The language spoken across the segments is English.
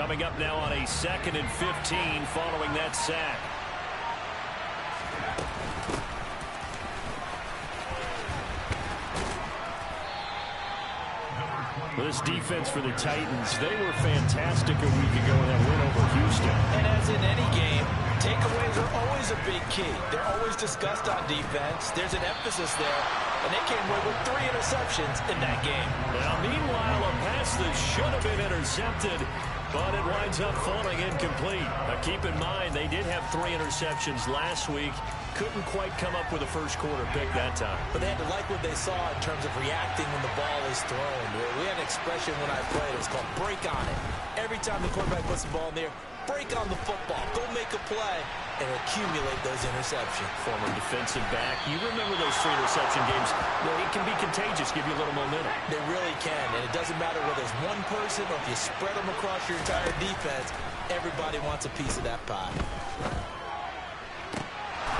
Coming up now on a 2nd and 15 following that sack. This defense for the Titans, they were fantastic a week ago in that win over Houston. And as in any game, takeaways are always a big key. They're always discussed on defense. There's an emphasis there. And they came away with 3 interceptions in that game. Now, meanwhile, a pass that should have been intercepted, but it winds up falling incomplete. Now, keep in mind, they did have 3 interceptions last week. Couldn't quite come up with a first-quarter pick that time. But they had to like what they saw in terms of reacting when the ball is thrown. We had an expression when I played. It was called break on it. Every time the quarterback puts the ball in there, break on the football. Go make a play and accumulate those interceptions. Former defensive back. You remember those 3 interception games. It can be contagious, give you a little momentum. They really can, and it doesn't matter whether it's one person or if you spread them across your entire defense. Everybody wants a piece of that pie.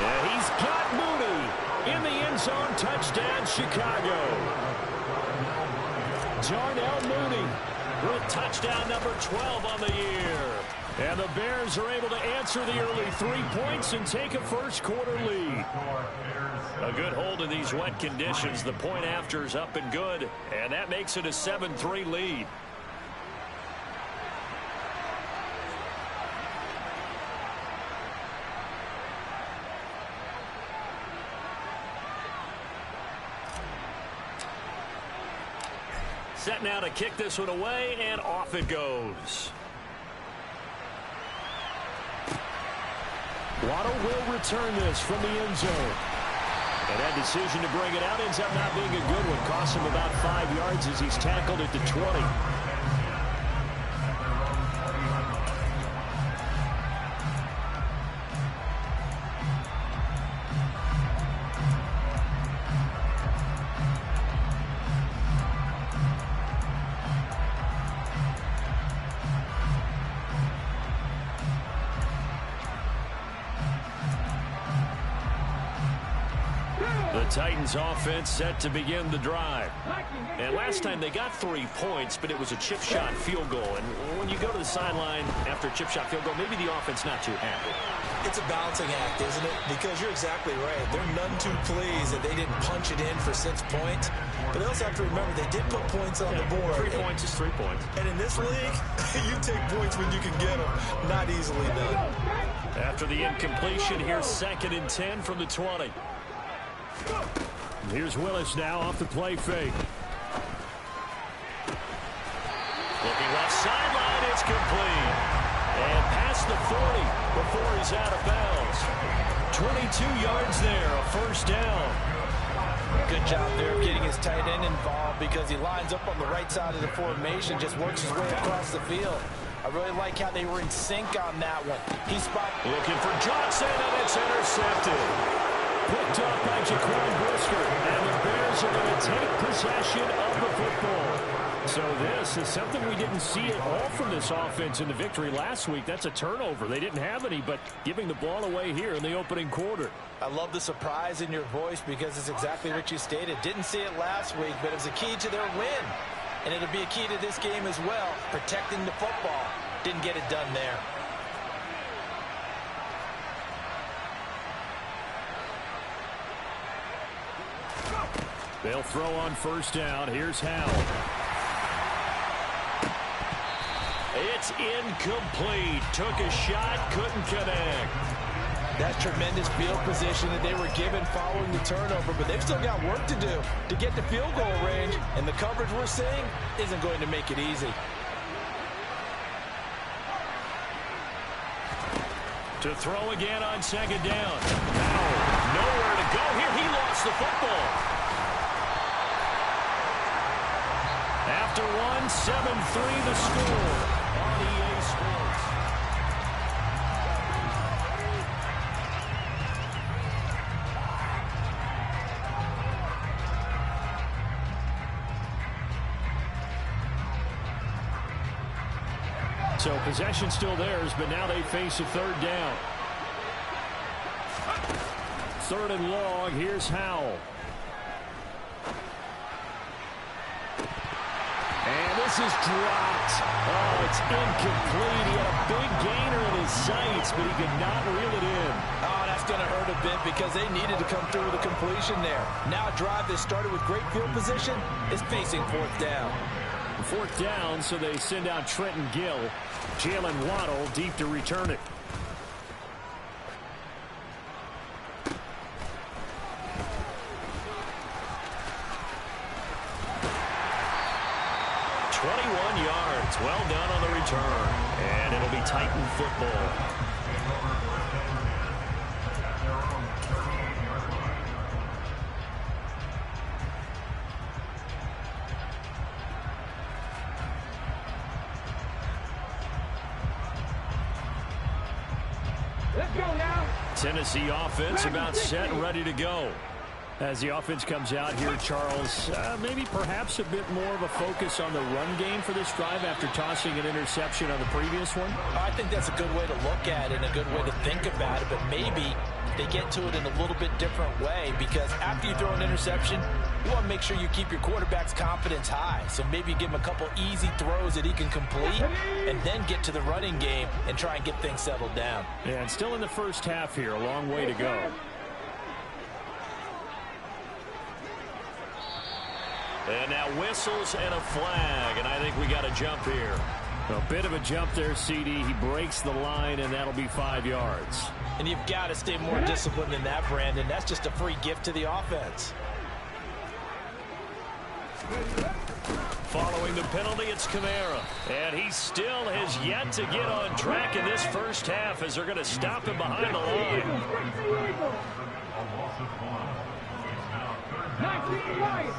Yeah, he's got Mooney in the end zone. Touchdown, Chicago. Darnell Mooney with touchdown number 12 on the year. And the Bears are able to answer the early 3 points and take a first-quarter lead. A good hold in these wet conditions. The point after is up and good, and that makes it a 7-3 lead. Set now to kick this one away, and off it goes. Waddle will return this from the end zone. And that decision to bring it out ends up not being a good one. Costs him about 5 yards as he's tackled at the 20. Titans offense set to begin the drive. And last time they got 3 points, but it was a chip shot field goal. And when you go to the sideline after a chip shot field goal, maybe the offense not too happy. It's a balancing act, isn't it? Because you're exactly right. They're none too pleased that they didn't punch it in for 6 points. But they also have to remember they did put points on the board. 3 points is 3 points. And in this league, you take points when you can get them. Not easily done. After the incompletion, here's 2nd and 10 from the 20. Here's Willis now off the play fake. Looking left sideline, it's complete. And past the 40 before he's out of bounds. 22 yards there, a first down. Good job there of getting his tight end involved because he lines up on the right side of the formation, just works his way across the field. I really like how they were in sync on that one. He's looking for Johnson, and it's intercepted. Picked up by Jaquan Brisker, and the Bears are going to take possession of the football. So this is something we didn't see at all from this offense in the victory last week. That's a turnover. They didn't have any, but giving the ball away here in the opening quarter. I love the surprise in your voice because it's exactly what you stated. Didn't see it last week, but it was a key to their win. And it'll be a key to this game as well, protecting the football. Didn't get it done there. They'll throw on first down. Here's Howell. It's incomplete. Took a shot, couldn't connect. That's tremendous field position that they were given following the turnover, but they've still got work to do to get to field goal range, and the coverage we're seeing isn't going to make it easy. To throw again on 2nd down. Howell, nowhere to go here. He lost the football. After 7-3 the score on EA Sports. So possession still theirs, but now they face a 3rd down. 3rd and long. Here's Howell. And And this is dropped. Oh, it's incomplete. He had a big gainer in his sights, but he could not reel it in. Oh, that's going to hurt a bit because they needed to come through with a completion there. Now a drive that started with great field position is facing fourth down. Fourth down, so they send out Trenton Gill. Jalen Waddle deep to return it. Well done on the return. And it'll be Titan football. Let's go now. Tennessee offense about set and ready to go. As the offense comes out here, Charles, maybe perhaps a bit more of a focus on the run game for this drive after tossing an interception on the previous one? I think that's a good way to look at it and a good way to think about it, but maybe they get to it in a little bit different way because after you throw an interception, you want to make sure you keep your quarterback's confidence high. So maybe give him a couple easy throws that he can complete and then get to the running game and try and get things settled down. Yeah, and still in the first half here, a long way to go. And now whistles and a flag, and I think we got a jump here. A bit of a jump there, CD. He breaks the line, and that'll be 5 yards. And you've got to stay more disciplined than that, Brandon. That's just a free gift to the offense. Following the penalty, it's Kamara. And he still has yet to get on track in this first half as they're going to stop him behind the line. 19 Lions.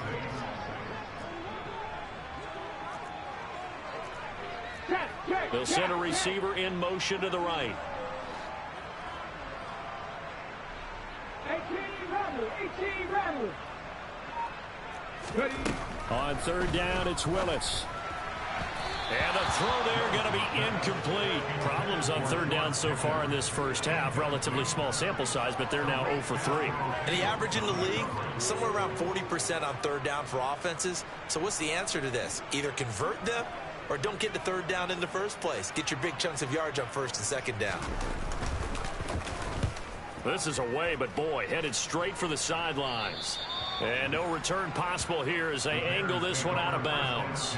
They'll send a receiver in motion to the right. 18 Randall. On third down, it's Willis. And the throw there going to be incomplete. Problems on third down so far in this first half. Relatively small sample size, but they're now 0 for 3. And the average in the league, somewhere around 40% on third down for offenses. So what's the answer to this? Either convert them or don't get the third down in the first place. Get your big chunks of yards on first and second down. This is away, but boy, headed straight for the sidelines. And no return possible here as they angle this one out of bounds.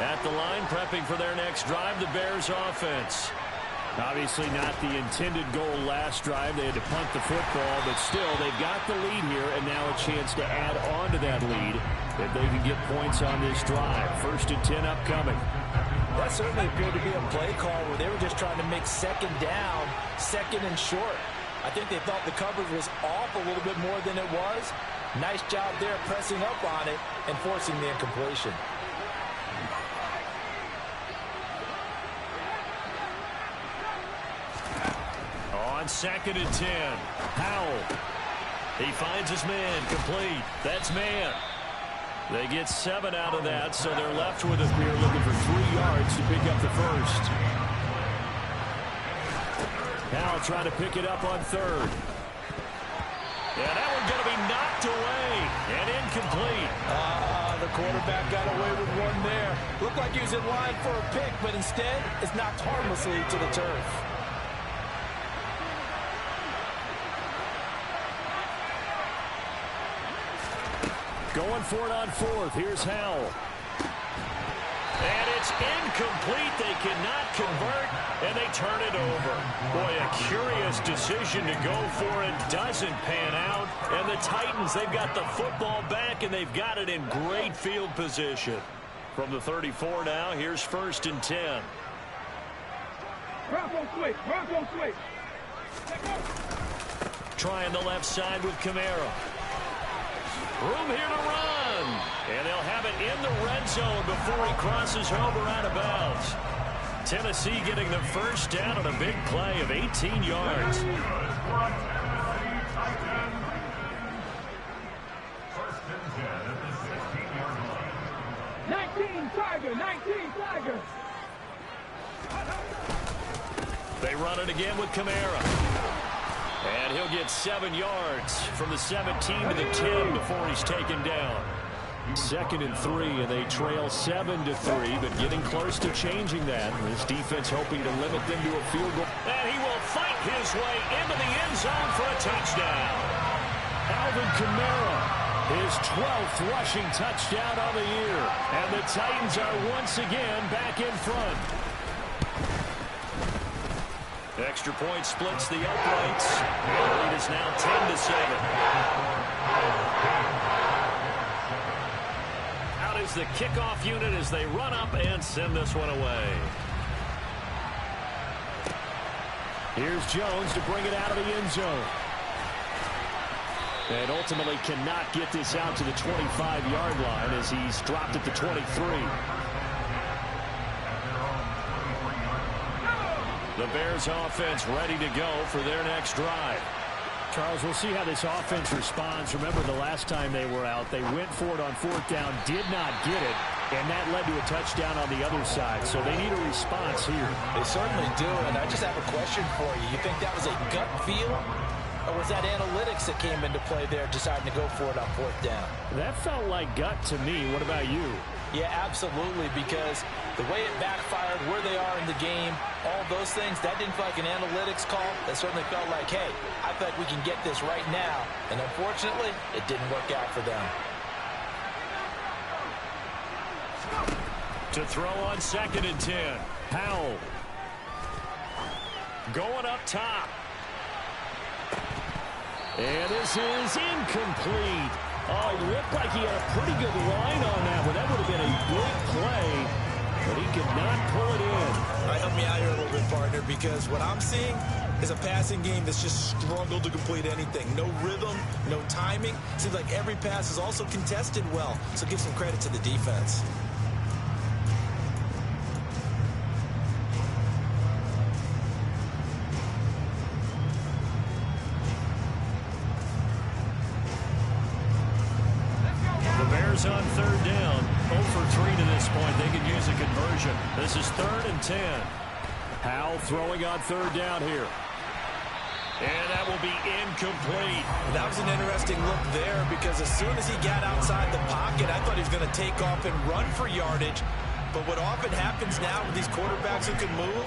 At the line, prepping for their next drive, the Bears offense. Obviously not the intended goal last drive. They had to punt the football, but still, they've got the lead here, and now a chance to add on to that lead if they can get points on this drive. 1st and 10 upcoming. That certainly appeared to be a play call where they were just trying to make second down, second and short. I think they thought the coverage was off a little bit more than it was. Nice job there pressing up on it and forcing the incompletion. On 2nd and 10, Howell. He finds his man, complete. That's man. They get 7 out of that, so they're left with it here looking for 3 yards to pick up the first. Howell trying to pick it up on 3rd. Yeah, that one's going to be knocked away and incomplete. The quarterback got away with one there. Looked like he was in line for a pick, but instead it's knocked harmlessly to the turf. Going for it on 4th. Here's Howell. And it's incomplete. They cannot convert, and they turn it over. Boy, a curious decision to go for it. Doesn't pan out. And the Titans, they've got the football back, and they've got it in great field position. From the 34 now, here's 1st and 10. Bronco switch. Trying the left side with Kamara. Room here to run. And they'll have it in the red zone before he crosses over out of bounds. Tennessee getting the first down on a big play of 18 yards. 19 Tiger. Baker. They run it again with Kamara. And he'll get 7 yards from the 17 to the 10 before he's taken down. 2nd and 3, and they trail 7-3, but getting close to changing that. This defense hoping to limit them to a field goal. And he will fight his way into the end zone for a touchdown. Alvin Kamara, his 12th rushing touchdown on the year. And the Titans are once again back in front. Extra point splits the uprights. The lead is now 10-7. Out is the kickoff unit as they run up and send this one away. Here's Jones to bring it out of the end zone. And ultimately cannot get this out to the 25-yard line as he's dropped at the 23. The Bears offense ready to go for their next drive. Charles, we'll see how this offense responds. Remember the last time they were out, they went for it on 4th down, did not get it, and that led to a touchdown on the other side. So they need a response here. They certainly do, and I just have a question for you. You think that was a gut feel, or was that analytics that came into play there deciding to go for it on 4th down? That felt like gut to me. What about you? Yeah, absolutely, because the way it backfired, where they are in the game, all those things, that didn't feel like an analytics call. That certainly felt like, hey, I feel like we can get this right now. And unfortunately, it didn't work out for them. To throw on 2nd and 10. Powell. Going up top. And this is incomplete. Oh, it looked like he had a pretty good line on that one. That would have been a big play, but he could not pull it in. All right, help me out here a little bit, partner, because what I'm seeing is a passing game that's just struggled to complete anything. No rhythm, no timing. Seems like every pass is also contested well, so give some credit to the defense. On 3rd down, 0 for 3 to this point. They could use a conversion. This is 3rd and 10. Howell throwing on 3rd down here. And that will be incomplete. That was an interesting look there because as soon as he got outside the pocket, I thought he was going to take off and run for yardage. But what often happens now with these quarterbacks who can move,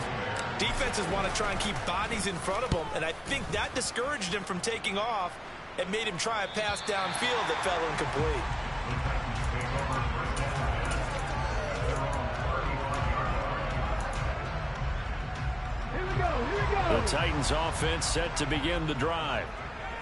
defenses want to try and keep bodies in front of them, and I think that discouraged him from taking off and made him try a pass downfield that fell incomplete. The Titans offense set to begin the drive.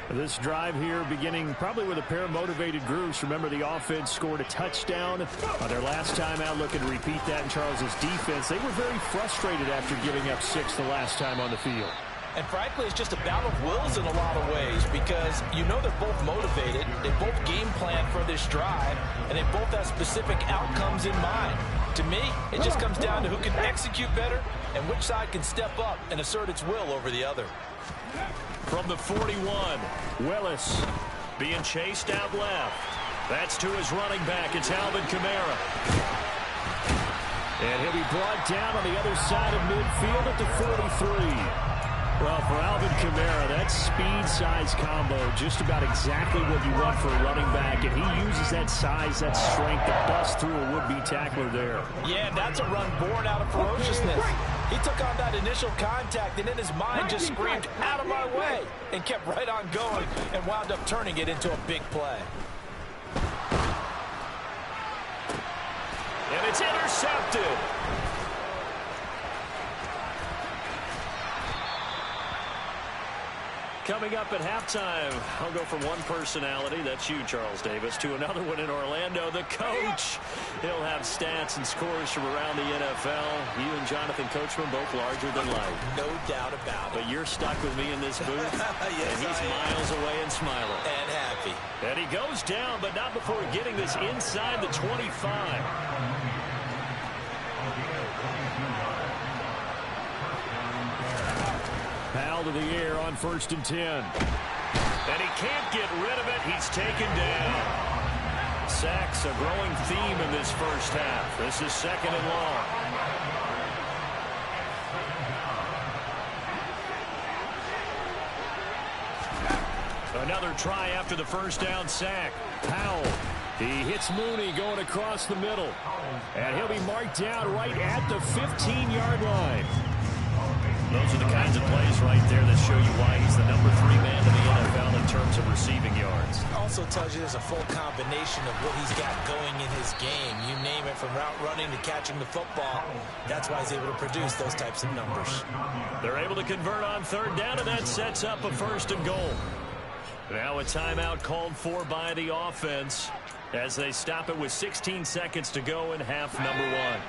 This drive here beginning probably with a pair of motivated groups. Remember, the offense scored a touchdown on their last time out. Looking to repeat that in Charles's defense. They were very frustrated after giving up 6 the last time on the field. And frankly, it's just a battle of wills in a lot of ways because you know they're both motivated. They both game plan for this drive, and they both have specific outcomes in mind. To me, it just comes down to who can execute better and which side can step up and assert its will over the other. From the 41, Willis being chased out left. That's to his running back. It's Alvin Kamara. And he'll be brought down on the other side of midfield at the 43. Well, for Alvin Kamara, that speed-size combo, just about exactly what you want for a running back, and he uses that size, that strength to bust through a would-be tackler there. Yeah, that's a run born out of ferociousness. He took on that initial contact, and in his mind just screamed, out of my way, and kept right on going and wound up turning it into a big play. And it's intercepted. Coming up at halftime, I'll go from one personality, that's you, Charles Davis, to another one in Orlando, the coach. He'll have stats and scores from around the NFL. You and Jonathan Coachman both larger than life. No doubt about it. But you're stuck with me in this booth, yes, and he's miles away and smiling. And happy. And he goes down, but not before getting this inside the 25. Powell to the air on 1st and 10. And he can't get rid of it. He's taken down. Sacks a growing theme in this first half. This is 2nd and long. Another try after the first down sack. Powell. He hits Mooney going across the middle. And he'll be marked down right at the 15-yard line. Those are the kinds of plays right there that show you why he's the number 3 man in the NFL in terms of receiving yards. Also tells you there's a full combination of what he's got going in his game. You name it, from route running to catching the football. That's why he's able to produce those types of numbers. They're able to convert on 3rd down, and that sets up a 1st and goal. Now a timeout called for by the offense as they stop it with 16 seconds to go in half number 1.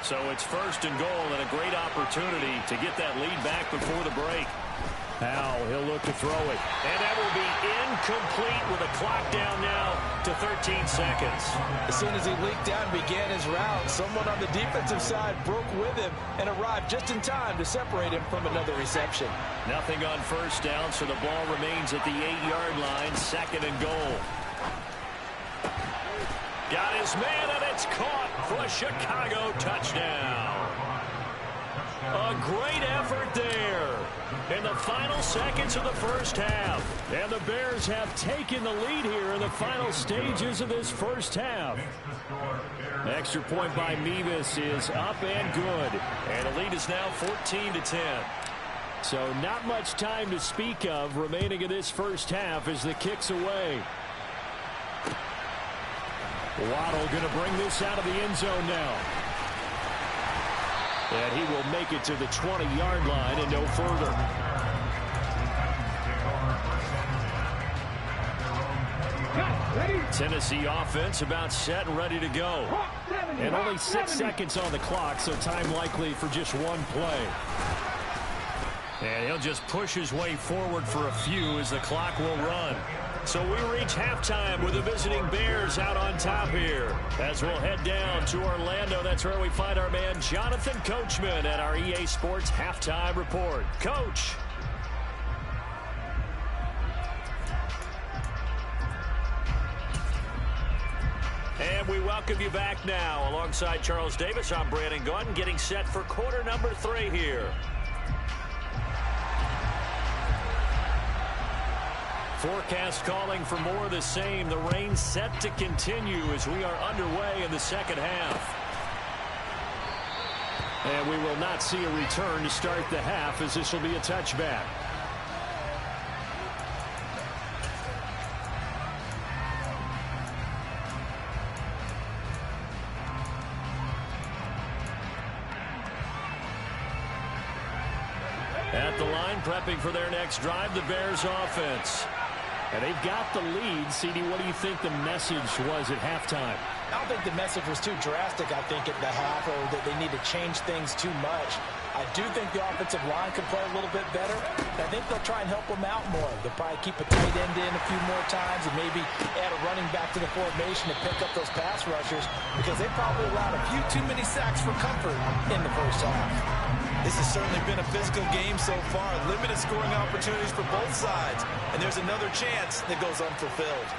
So it's 1st and goal, and a great opportunity to get that lead back before the break. Powell, he'll look to throw it. And that will be incomplete with a clock down now to 13 seconds. As soon as he leaked out and began his route, someone on the defensive side broke with him and arrived just in time to separate him from another reception. Nothing on 1st down, so the ball remains at the 8-yard line, 2nd and goal. Got his man, and it's caught for a Chicago touchdown. A great effort there in the final seconds of the first half. And the Bears have taken the lead here in the final stages of this first half. Extra point by Mevis is up and good. And the lead is now 14-10. So not much time to speak of remaining in this first half as the kick's away. Waddle going to bring this out of the end zone now. And he will make it to the 20-yard line and no further. Tennessee offense about set and ready to go. And only 6 seconds on the clock, so time likely for just one play. And he'll just push his way forward for a few as the clock will run. So we reach halftime with the visiting Bears out on top here. As we'll head down to Orlando, that's where we find our man Jonathan Coachman at our EA Sports Halftime Report. Coach. And we welcome you back now. Alongside Charles Davis, I'm Brandon Gaudin, getting set for quarter number 3 here. Forecast calling for more of the same. The rain set to continue as we are underway in the second half. And we will not see a return to start the half, as this will be a touchback. At the line, prepping for their next drive, the Bears offense. And they've got the lead. CD, what do you think the message was at halftime? I don't think the message was too drastic, I think, at the half, or that they need to change things too much. I do think the offensive line can play a little bit better. I think they'll try and help them out more. They'll probably keep a tight end in a few more times and maybe add a running back to the formation to pick up those pass rushers, because they probably allowed a few too many sacks for comfort in the first half. This has certainly been a physical game so far. Limited scoring opportunities for both sides. And there's another chance that goes unfulfilled.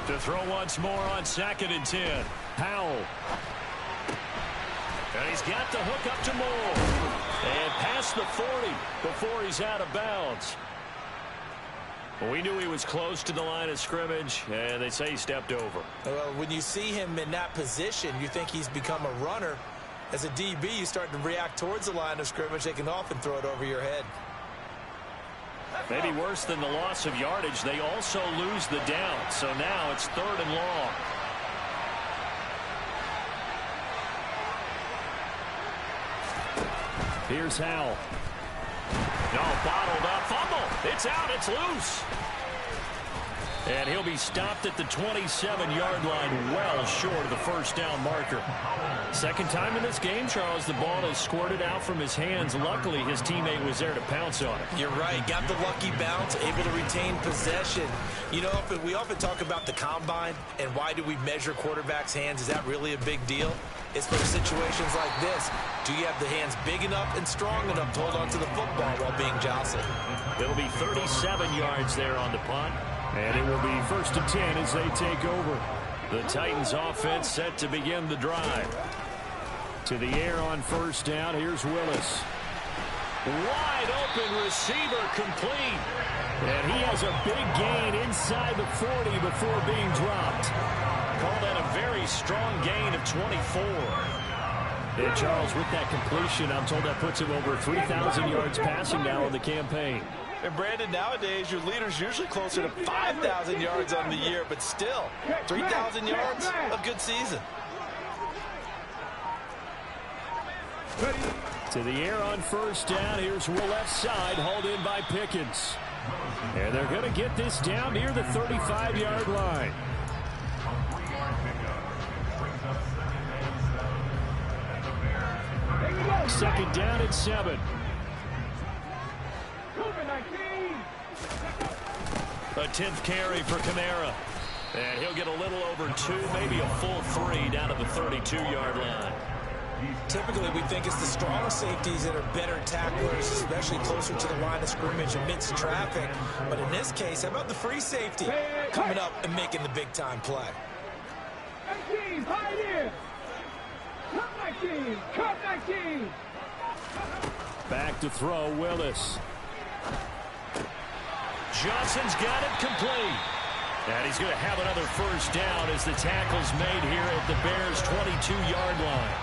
To throw once more on 2nd and 10. Powell. And he's got the hook up to Moore. And past the 40 before he's out of bounds. Well, we knew he was close to the line of scrimmage, and they say he stepped over. Well, when you see him in that position, you think he's become a runner. As a DB, you start to react towards the line of scrimmage. They can often throw it over your head. Maybe worse than the loss of yardage, they also lose the down. So now it's 3rd and long. Here's Howell. No, bottled up, fumble. It's out, it's loose. And he'll be stopped at the 27-yard line, well short of the first down marker. Second time in this game, Charles, the ball has squirted out from his hands. Luckily, his teammate was there to pounce on it. You're right. Got the lucky bounce, able to retain possession. You know, we often talk about the combine and why do we measure quarterbacks' hands. Is that really a big deal? It's for situations like this. Do you have the hands big enough and strong enough to hold on to the football while being jostled? It'll be 37 yards there on the punt. And it will be 1st and 10 as they take over. The Titans offense set to begin the drive. To the air on first down. Here's Willis. Wide open receiver complete. And he has a big gain inside the 40 before being dropped. Call that a very strong gain of 24. And Charles, with that completion, I'm told that puts him over 3,000 yards passing now in the campaign. And Brandon, nowadays your leader's usually closer to 5,000 yards on the year, but still, 3,000 yards, a good season. To the air on first down. Here's the left side, hauled in by Pickens. And they're going to get this down near the 35-yard line. Second down and 7. A 10th carry for Kamara. And he'll get a little over 2, maybe a full 3 down to the 32-yard line. Typically, we think it's the strong safeties that are better tacklers, especially closer to the line of scrimmage amidst traffic. But in this case, how about the free safety coming up and making the big-time play? Back to throw, Willis. Johnson's got it complete. And he's going to have another first down as the tackle's made here at the Bears' 22-yard line.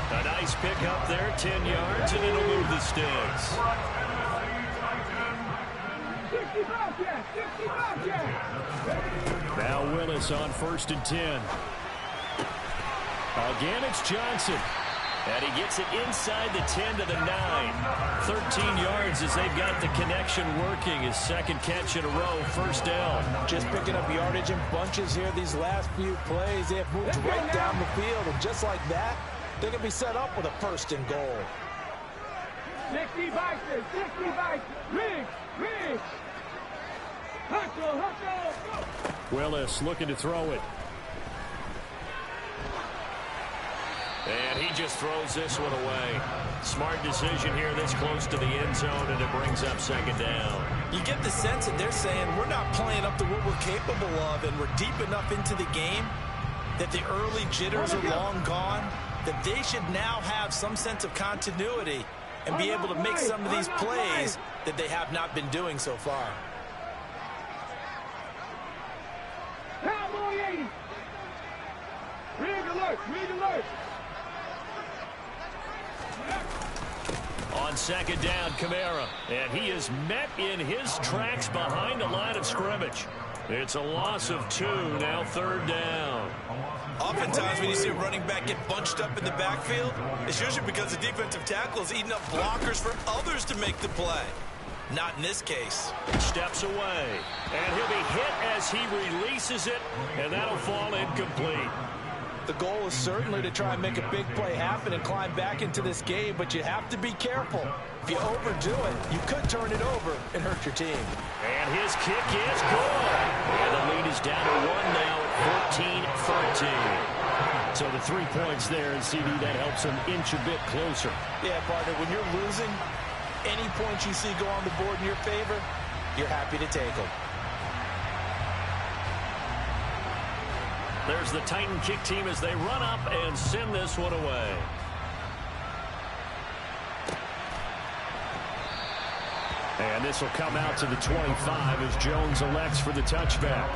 A nice pick up there, 10 yards, and it'll move the sticks. Now Willis on 1st and 10. Again, it's Johnson. And he gets it inside the 10 to the 9. 13 yards as they've got the connection working. His second catch in a row, first down. Just picking up yardage in bunches here these last few plays. They have moved right down the field. And just like that, they're going to be set up with a 1st and goal. 60 Bison, 60 Bison, Riggs. Hustle. Willis looking to throw it. And he just throws this one away. Smart decision here this close to the end zone, and it brings up second down. You get the sense that they're saying we're not playing up to what we're capable of, and we're deep enough into the game that the early jitters are long gone, that they should now have some sense of continuity and be able to make some of these plays that they have not been doing so far. Cowboy 80. Rig alert. On second down, Kamara. And he is met in his tracks behind the line of scrimmage. It's a loss of 2, now 3rd down. Oftentimes when you see a running back get bunched up in the backfield, it's usually because the defensive tackle is eating up blockers for others to make the play. Not in this case. Steps away. And he'll be hit as he releases it, and that'll fall incomplete. The goal is certainly to try and make a big play happen and climb back into this game, but you have to be careful. If you overdo it, you could turn it over and hurt your team. And his kick is good. And the lead is down to 1 now at 14-13. So the 3 points there, and CD, that helps him inch a bit closer. Yeah, partner, when you're losing, any points you see go on the board in your favor, you're happy to take them. There's the Titan kick team as they run up and send this one away. And this will come out to the 25 as Jones elects for the touchback.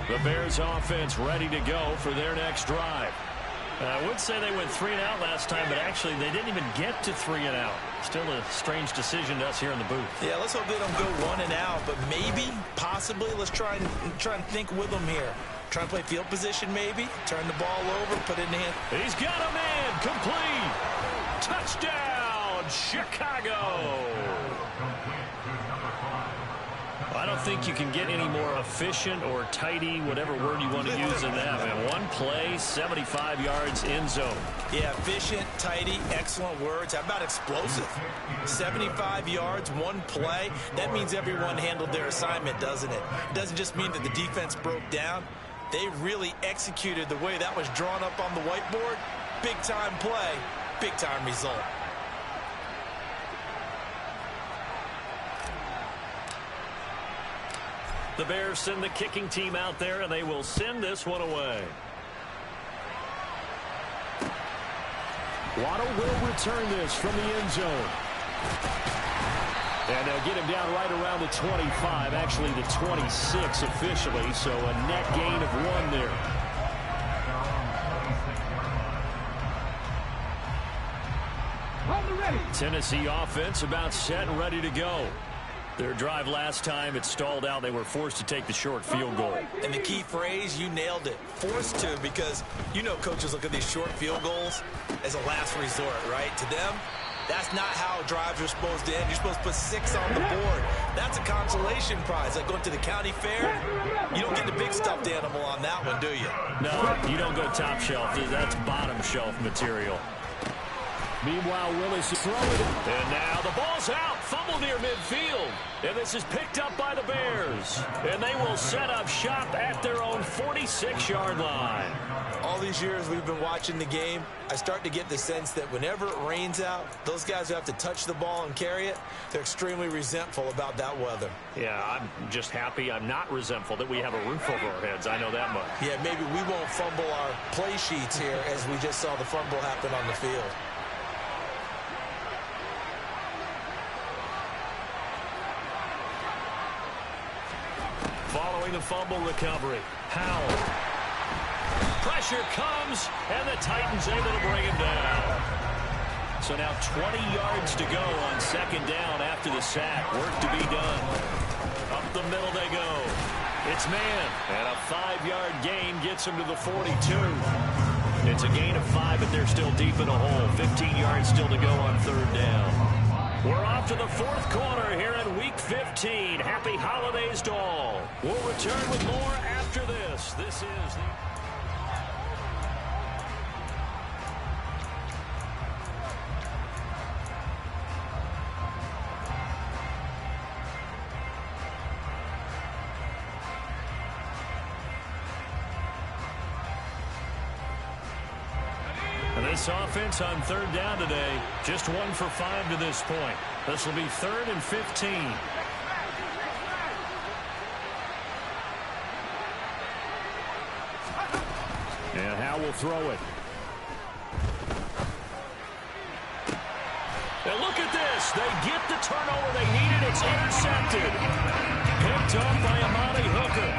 The Bears offense ready to go for their next drive. I would say they went 3 and out last time, but actually they didn't even get to 3 and out. Still a strange decision to us here in the booth. Yeah, let's hope they don't go 1 and out, but maybe, possibly, let's try and think with them here. Try and play field position maybe, turn the ball over, put it in the hand. He's got a man, complete. Touchdown, Chicago. I don't think you can get any more efficient or tidy, whatever word you want to use in that, man. One play, 75 yards, end zone. Yeah, efficient, tidy, excellent words. How about explosive? 75 yards, one play. That means everyone handled their assignment, doesn't it? It doesn't just mean that the defense broke down. They really executed the way that was drawn up on the whiteboard. Big-time play, big-time result. The Bears send the kicking team out there, and they will send this one away. Waddle will return this from the end zone. And they'll get him down right around the 25, actually the 26 officially, so a net gain of 1 there. Tennessee offense about set and ready to go. Their drive last time, it stalled out. They were forced to take the short field goal. And the key phrase, you nailed it. Forced to, because you know coaches look at these short field goals as a last resort, right? To them, that's not how drives are supposed to end. You're supposed to put 6 on the board. That's a consolation prize. Like going to the county fair, you don't get the big stuffed animal on that one, do you? No, you don't go top shelf. That's bottom shelf material. Meanwhile, Willis is throwing it. And now the ball's out. Fumble near midfield. And this is picked up by the Bears. And they will set up shop at their own 46-yard line. All these years we've been watching the game, I start to get the sense that whenever it rains out, those guys who have to touch the ball and carry it, they're extremely resentful about that weather. Yeah, I'm just happy I'm not resentful that we have a roof over our heads. I know that much. Yeah, maybe we won't fumble our play sheets here as we just saw the fumble happen on the field. Following the fumble recovery, Howell. Pressure comes, and the Titans able to bring him down. So now 20 yards to go on second down after the sack. Work to be done. Up the middle they go. It's man, and a 5-yard gain gets him to the 42. It's a gain of 5, but they're still deep in a hole. 15 yards still to go on third down. We're off to the fourth quarter here in Week 15. Happy holidays to all. We'll return with more after this. This is the... This offense on third down today, just 1 for 5 to this point. This will be 3rd and 15. And Howe will throw it. And look at this. They get the turnover they needed. It's intercepted. Picked up by Amani Hooker.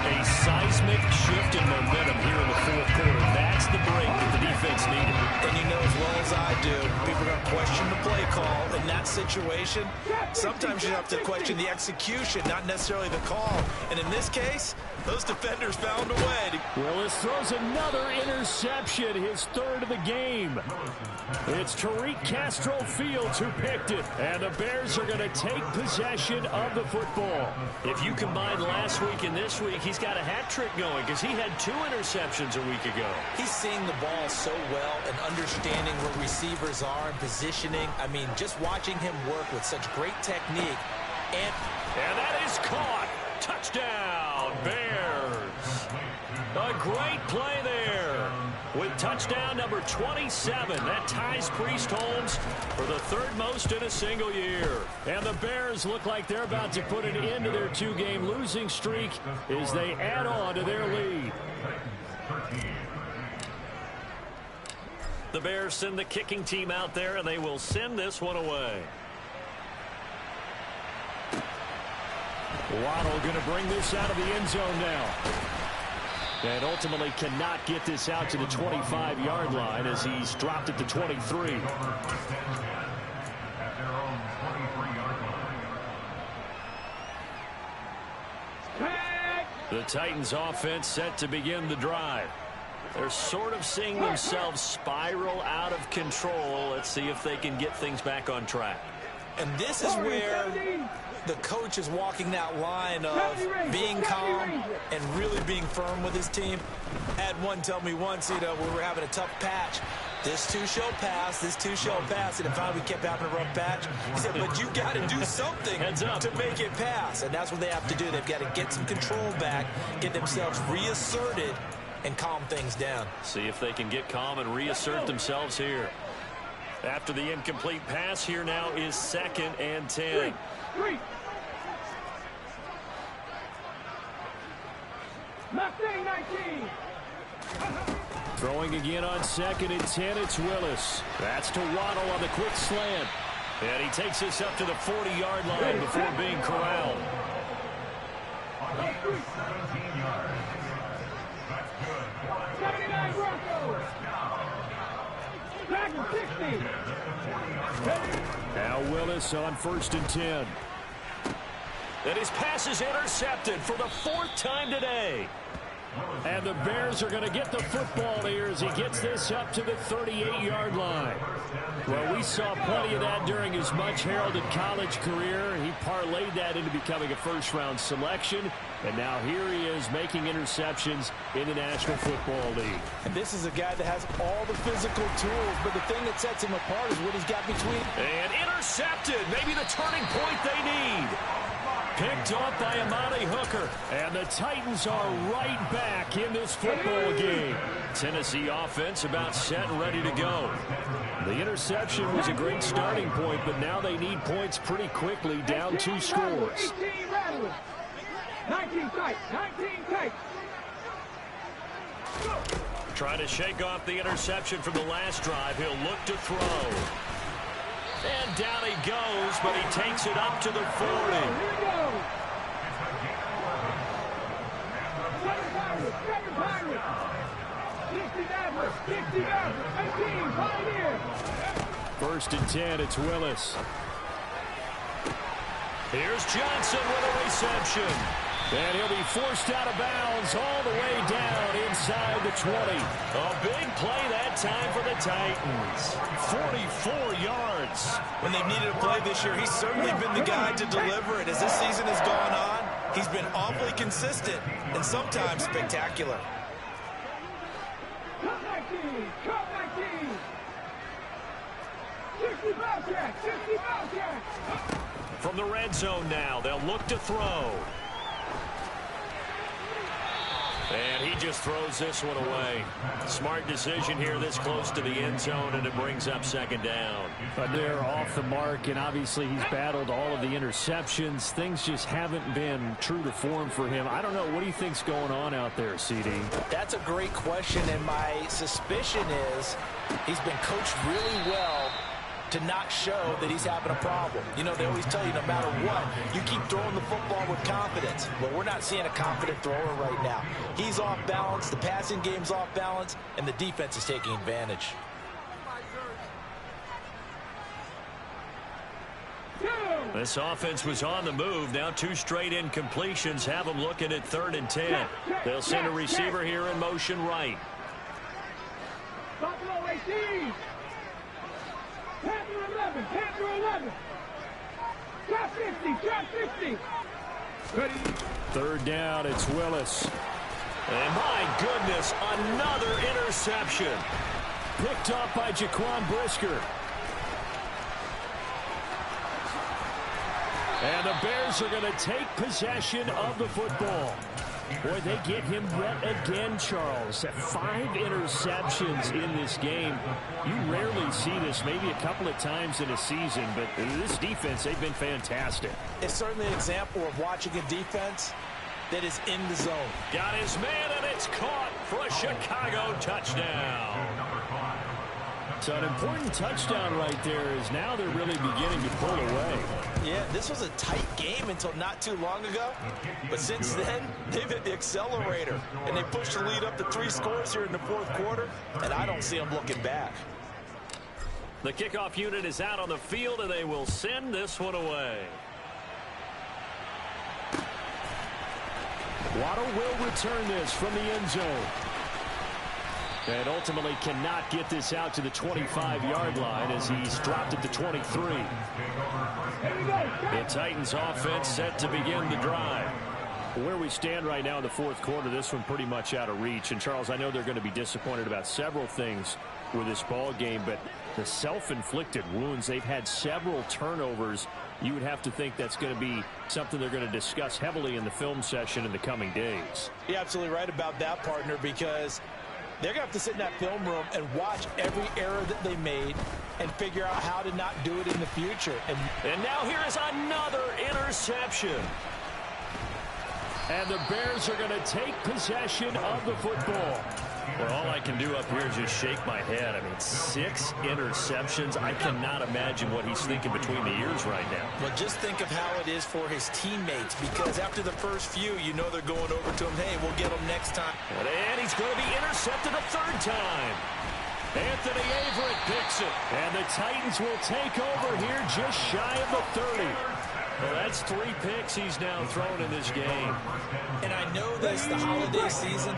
A seismic shift in momentum here in the fourth quarter. That's the break that the defense needed. And you know as well as I do, people are going to question the play call in that situation. Sometimes you have to question the execution, not necessarily the call. And in this case, those defenders found a way. Willis throws another interception, his 3rd of the game. It's Tariq Castro Fields who picked it. And the Bears are going to take possession of the football. If you combine last week and this week, he's got a hat trick going because he had 2 interceptions a week ago. He's seeing the ball so well and understanding where receivers are and positioning. I mean, just watching him work with such great technique. And that is caught. Touchdown, Bears. A great play there. With touchdown number 27, that ties Priest Holmes for the 3rd most in a single year. And the Bears look like they're about to put an end to their 2-game losing streak as they add on to their lead. The Bears send the kicking team out there, and they will send this one away. Waddle going to bring this out of the end zone now. And ultimately cannot get this out to the 25-yard line as he's dropped at the 23. The Titans offense set to begin the drive. They're sort of seeing themselves spiral out of control. Let's see if they can get things back on track. And this is where the coach is walking that line of being calm and really being firm with his team. I had one tell me once, when we were having a tough patch, this too shall pass, this too shall pass. And finally we kept having a rough patch. He said, but you got to do something to make it pass. And that's what they have to do. They've got to get some control back, get themselves reasserted, and calm things down. See if they can get calm and reassert themselves here. After the incomplete pass, here now is 2nd and 10. Mustang 19. Throwing again on 2nd and 10, it's Willis. That's to Waddle on the quick slant. And he takes this up to the 40-yard line before being corralled. 79 Broncos. Back to 60. Now Willis on 1st and 10. And his pass is intercepted for the 4th time today. And the Bears are going to get the football here as he gets this up to the 38-yard line. Well, we saw plenty of that during his much-heralded college career. He parlayed that into becoming a first-round selection. And now here he is making interceptions in the National Football League. And this is a guy that has all the physical tools, but the thing that sets him apart is what he's got between. And intercepted, maybe the turning point they need. Picked off by Amani Hooker. And the Titans are right back in this football game. Tennessee offense about set and ready to go. The interception was a great starting point, but now they need points pretty quickly, down 2 scores. 19 tight, 19 tight. Trying to shake off the interception from the last drive. He'll look to throw. And down he goes, but he takes it up to the 40. Here we go. 7 Pirates. 60 Mavericks. 60 Mavericks. 18 Pioneers. 1st and 10, it's Willis. Here's Johnson with a reception. And he'll be forced out of bounds all the way down inside the 20. A big play that time for the Titans. 44 yards. When they've needed a play this year, he's certainly been the guy to deliver it. As this season has gone on, he's been awfully consistent and sometimes spectacular. Cut 19. Cut 19. 60 Bobcats. 60 Bobcats. From the red zone now, they'll look to throw. And he just throws this one away. Smart decision here this close to the end zone, and it brings up 2nd down. But they're off the mark, and obviously he's battled all of the interceptions. Things just haven't been true to form for him. I don't know. What do you think's going on out there, CD? That's a great question, and my suspicion is he's been coached really well to not show that he's having a problem. You know, they always tell you no matter what, you keep throwing the football with confidence. Well, we're not seeing a confident thrower right now. He's off balance, the passing game's off balance, and the defense is taking advantage. This offense was on the move. Now 2 straight incompletions have them looking at 3rd and 10. They'll send a receiver here in motion right. Buffalo 18. Panther 11. Panther 11. Shot 50. Shot 50. Ready. 3rd down, it's Willis. And my goodness, another interception. Picked off by Jaquan Brisker. And the Bears are going to take possession of the football. Boy, they get him yet again, Charles. 5 interceptions in this game. You rarely see this, maybe a couple of times in a season, but this defense, they've been fantastic. It's certainly an example of watching a defense that is in the zone. Got his man, and it's caught for a Chicago touchdown. So an important touchdown right there is now they're really beginning to pull away. Yeah, this was a tight game until not too long ago. But since then, they've hit the accelerator. And they pushed the lead up to 3 scores here in the fourth quarter. And I don't see them looking back. The kickoff unit is out on the field, and they will send this one away. Waddle will return this from the end zone. And ultimately cannot get this out to the 25-yard line as he's dropped it to 23. The Titans offense set to begin the drive. Where we stand right now in the fourth quarter, this one pretty much out of reach. And, Charles, I know they're going to be disappointed about several things with this ball game, but the self-inflicted wounds, they've had several turnovers. You would have to think that's going to be something they're going to discuss heavily in the film session in the coming days. You're absolutely right about that, partner, because they're going to have to sit in that film room and watch every error that they made and figure out how to not do it in the future. And now here is another interception. And the Bears are going to take possession of the football. Well, all I can do up here is just shake my head. I mean, 6 interceptions. I cannot imagine what he's thinking between the ears right now. Well, just think of how it is for his teammates, because after the first few, you know they're going over to him, hey, we'll get him next time. And he's going to be intercepted a 3rd time. Anthony Averett picks it. And the Titans will take over here just shy of the 30. Well, that's 3 picks he's now thrown in this game. And I know this, the holiday season,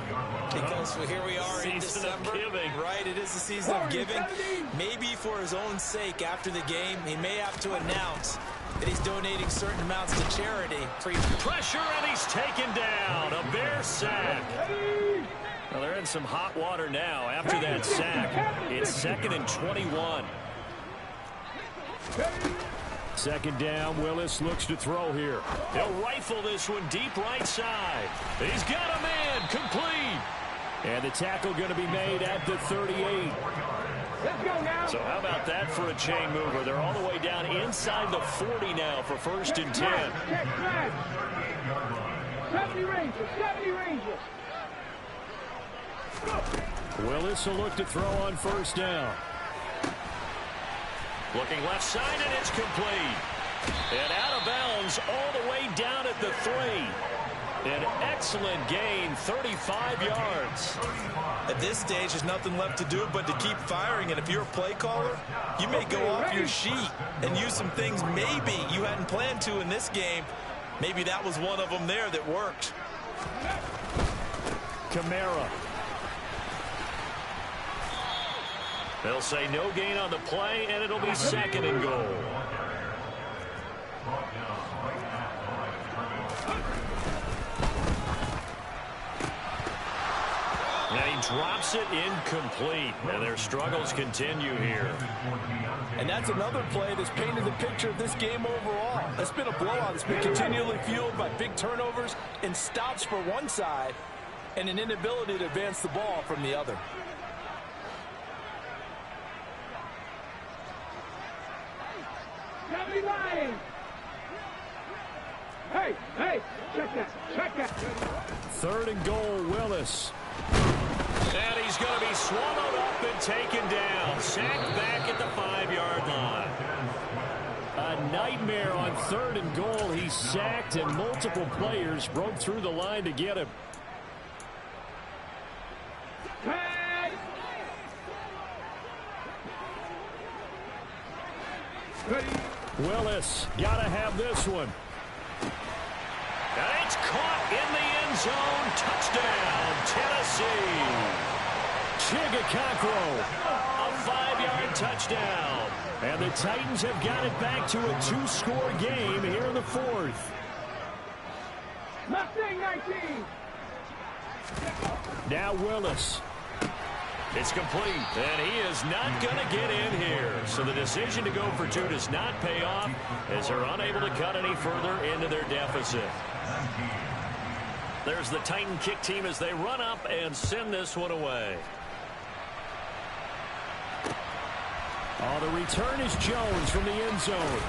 because here we are in December. Right, it is the season of giving. Maybe for his own sake after the game, he may have to announce that he's donating certain amounts to charity. Pressure, and he's taken down. A Bear sack. Well, they're in some hot water now after that sack. It's 2nd and 21. 2nd down. Willis looks to throw here. He'll rifle this one deep right side. He's got a man complete. And the tackle going to be made at the 38. Let's go now. So how about that for a chain mover? They're all the way down inside the 40 now for 1st and 10. 70 Rangers, 70 Rangers. Willis will look to throw on 1st down. Looking left side, and it's complete. And out of bounds all the way down at the 3. An excellent gain, 35 yards. At this stage, there's nothing left to do but to keep firing. And if you're a play caller, you may go off your sheet and use some things maybe you hadn't planned to in this game. Maybe that was one of them there that worked. Kamara. They'll say no gain on the play, and it'll be 2nd and goal. Now he drops it incomplete, and their struggles continue here. And that's another play that's painted the picture of this game overall. It's been a blowout. It's been continually fueled by big turnovers and stops for one side and an inability to advance the ball from the other. Hey, hey, check that, check that. 3rd and goal, Willis. And he's going to be swallowed up and taken down. Sacked back at the 5-yard line. A nightmare on 3rd and goal. He's sacked, and multiple players broke through the line to get him. Hey. Ready. Willis, got to have this one. And it's caught in the end zone. Touchdown, Tennessee. Chigakakro, a 5-yard touchdown. And the Titans have got it back to a 2-score game here in the 4th. Mustang 19. Now Willis. It's complete, and he is not going to get in here. So the decision to go for 2 does not pay off as they're unable to cut any further into their deficit. There's the Titan kick team as they run up and send this one away. Oh, the return is Jones from the end zone.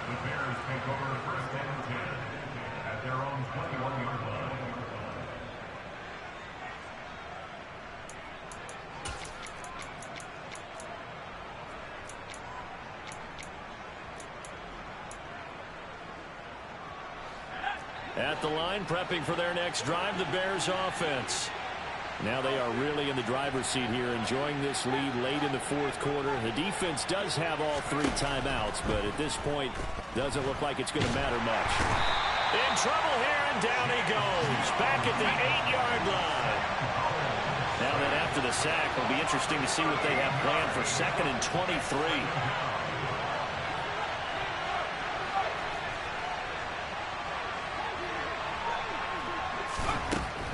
The Bears take over 1st and 10 at their own 21-yard line. At the line, prepping for their next drive, the Bears offense. Now they are really in the driver's seat here, enjoying this lead late in the fourth quarter. The defense does have all 3 timeouts, but at this point, doesn't look like it's going to matter much. In trouble here, and down he goes. Back at the 8-yard line. Now then, after the sack, it'll be interesting to see what they have planned for 2nd and 23.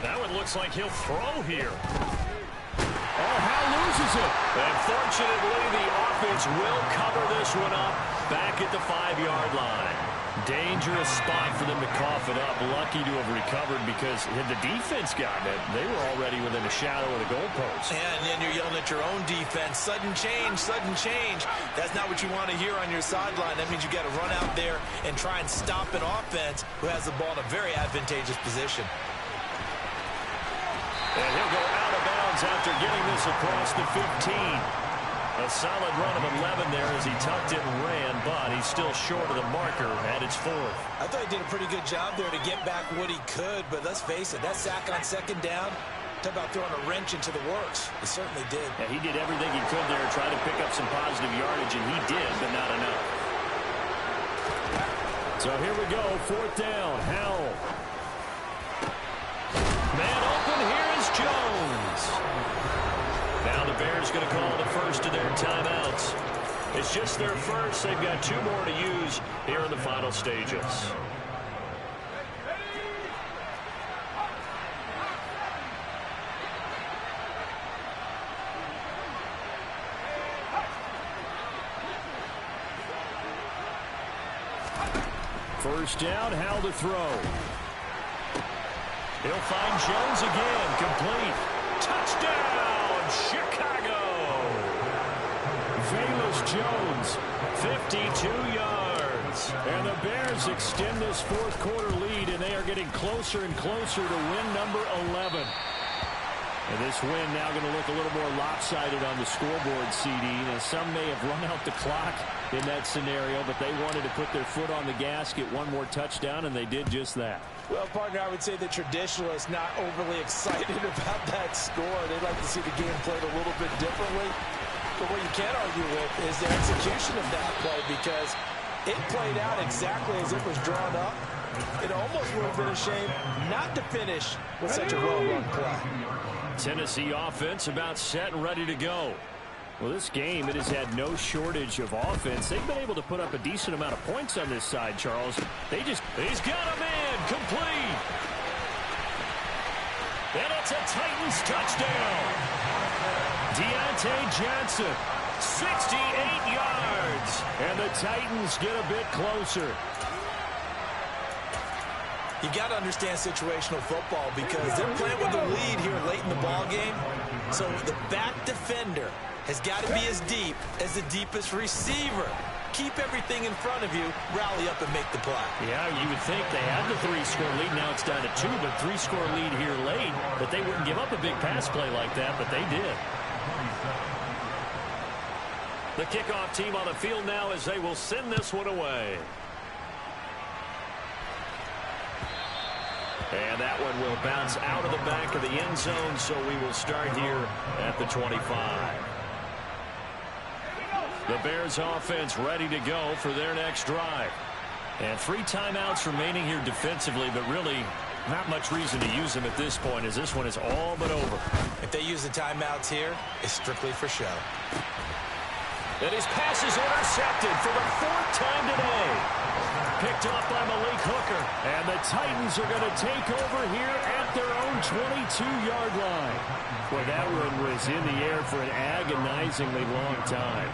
That one looks like he'll throw here. Oh, Hal loses it. And fortunately, the offense will cover this one up back at the 5-yard line. Dangerous spot for them to cough it up. Lucky to have recovered because had the defense gotten it, they were already within a shadow of the goalpost. And then you're yelling at your own defense. Sudden change, sudden change. That's not what you want to hear on your sideline. That means you got to run out there and try and stop an offense who has the ball in a very advantageous position. And he'll go out of bounds after getting this across the 15. A solid run of 11 there as he tucked it and ran, but he's still short of the marker at its 4th. I thought he did a pretty good job there to get back what he could, but let's face it, that sack on 2nd down, talk about throwing a wrench into the works. He certainly did. Yeah, he did everything he could there, try to pick up some positive yardage, and he did, but not enough. So here we go, 4th down, Howell. Man open, here is Jones. Now the Bears going to call the first of their timeouts. It's just their first. They've got 2 more to use here in the final stages. First down, Howell to throw. He'll find Jones again, complete. Touchdown, Chicago! Velus Jones, 52 yards. And the Bears extend this 4th quarter lead, and they are getting closer and closer to win number 11. And this win now going to look a little more lopsided on the scoreboard, CD. Now, some may have run out the clock in that scenario, but they wanted to put their foot on the gas, get one more touchdown, and they did just that. Well, partner, I would say the traditionalists not overly excited about that score. They'd like to see the game played a little bit differently. But what you can't argue with is the execution of that play, because it played out exactly as it was drawn up. It almost would have been a shame not to finish with such a well-run play. Tennessee offense about set and ready to go. Well, this game, it has had no shortage of offense. They've been able to put up a decent amount of points on this side, Charles. He's got a man, complete. And it's a Titans touchdown. Deontay Johnson, 68 yards. And the Titans get a bit closer. You got to understand situational football because they're playing with the lead here late in the ball game. So the back defender has got to be as deep as the deepest receiver. Keep everything in front of you, rally up and make the play. Yeah, you would think they had the 3-score lead. Now it's down to 2, but 3-score lead here late. But they wouldn't give up a big pass play like that, but they did. The kickoff team on the field now as they will send this one away. And that one will bounce out of the back of the end zone, so we will start here at the 25. The Bears offense ready to go for their next drive. And 3 timeouts remaining here defensively, but really not much reason to use them at this point as this one is all but over. If they use the timeouts here, it's strictly for show. And his pass is intercepted for the 4th time today. Picked off by Malik Hooker. And the Titans are going to take over here at their own 22-yard line. Boy, that one was in the air for an agonizingly long time.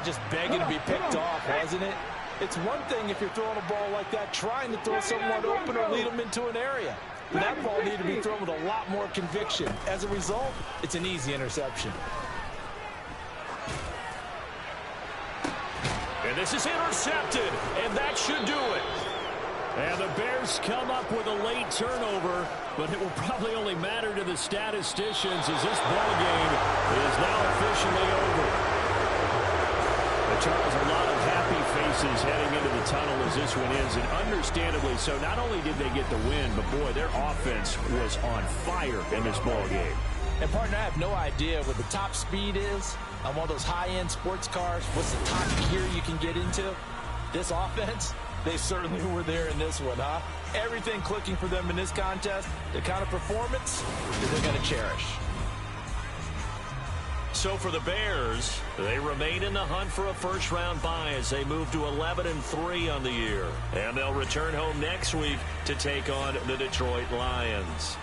Just begging to be picked off, wasn't it? It's one thing if you're throwing a ball like that, trying to throw someone open or lead them into an area. But that ball needed to be thrown with a lot more conviction. As a result, it's an easy interception. And this is intercepted, and that should do it. And the Bears come up with a late turnover, but it will probably only matter to the statisticians as this ball game is now officially over. But Charles, a lot of happy faces voices heading into the tunnel as this one ends, and understandably so. Not only did they get the win, but, boy, their offense was on fire in this ball game. And, partner, I have no idea what the top speed is on one of those high-end sports cars. What's the top gear you can get into? This offense, they certainly were there in this one, huh? Everything clicking for them in this contest, the kind of performance that they're going to cherish. So for the Bears, they remain in the hunt for a first-round bye as they move to 11-3 on the year. And they'll return home next week to take on the Detroit Lions.